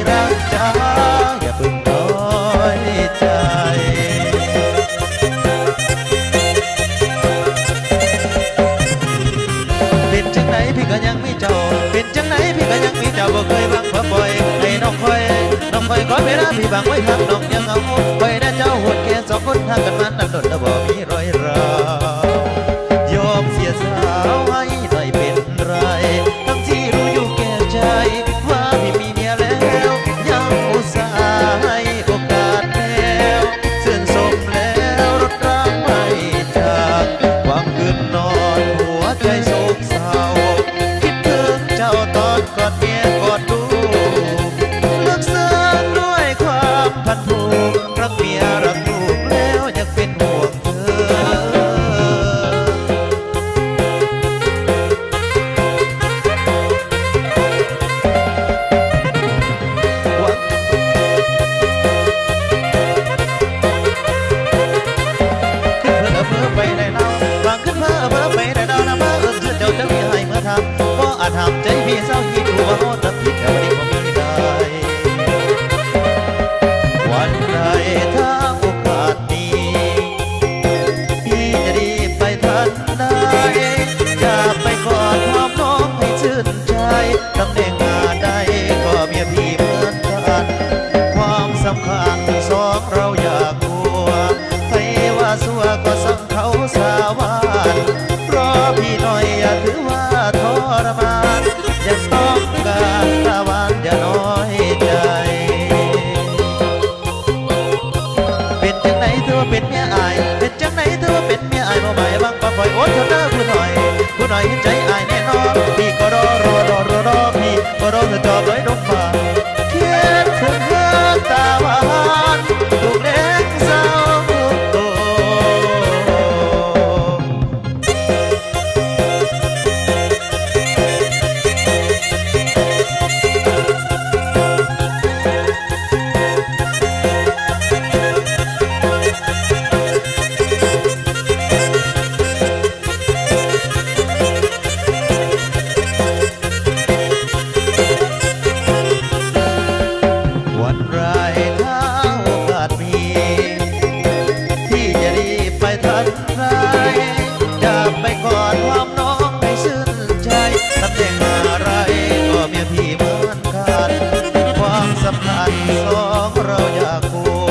รักจ้าอย่าเพิ่งน้อยใจเป็นจังไหนพี่ก็ยังมีเจ้าเป็นจังไหนพี่ก็ยังมีเจ้าบ่เคยบังคับปล่อยให้น้องคอยขอเวลาพี่บังไว้หักน้องยังเอาไว้ได้เจ้าหดแค่สองคนห่างกันมันนั่นโดนแล้วบ่มีรอยร้าวยอมเสียสาวให้หน่อยเป็นไรทั้งที่รู้อยู่แก่ใจว่าพี่มีเมียแล้วยังอุตส่าห์ให้โอกาสแล้วเสื่อมสมแล้วรถรักไม่จากความคืนนอนหัวใจโศกเศร้าคิดถึงเจ้าตอนกอดเมียกอดลูกเลิกเสื่อมด้วยความพันผูกรักเมียรักลูกแล้วยังเป็นห่วงเธอก็อาจทำใจพี่เศร้าคิดว่าแต่พี่แต่วันนี้ก็มีได้วันใดถ้าโอกาสมีพี่จะรีบไปทันได้จะไปกอดหอมน้องให้ชื่นใจตำแหน่งงานใดก็เมียพี่เหมือนกันความสำคัญสองเราอย่ากลัวใครว่าสัวก็สั่งเขาสาวานรอพี่หน่อยอย่าถือว่าทรมานอย่าต้องการตะวันอย่าน้อยใจเป็นจังไหนเธอเป็นเมียอายเป็นจังไหนเธอเป็นเมียอายบ่หมายบังปะปล่อยอดทนเด้อผู้หน่อยเห็นใจอายแน่นอนพี่ก็รอพี่ก็รอเธอจอบเลยลงมาเขียนถึงเธอตาหวานลูกเล็กสาวโตวันไรถ้าโอกาสมีที่จะรีบไปทันไรจะไปกอดความน้องให้ชื่นใจตำแหน่งอะไรก็เมียพี่เหมือนกันความสัมพันธ์สองเราอย่ากลัว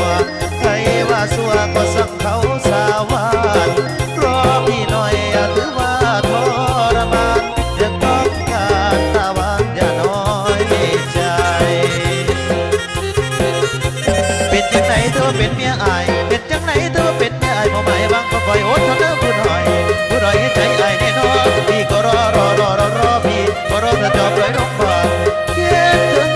ใครว่าสัวก็สั่งเขาสาวานรอพี่หน่อยอย่าถือว่าทรมานอย่าต้องการตะวันอย่าน้อยใจเป็นจังไหนเธอเป็นเมียอายเป็นจังไหนเธอเป็นเมียอายบ่หมายบังก็ปล่อยอดทนเด้อผู้หน่อยเห็นใจอายแน่นอนพี่ก็รอพี่ก็รอเธอจอบเลยน้องบ้านเขียนถึง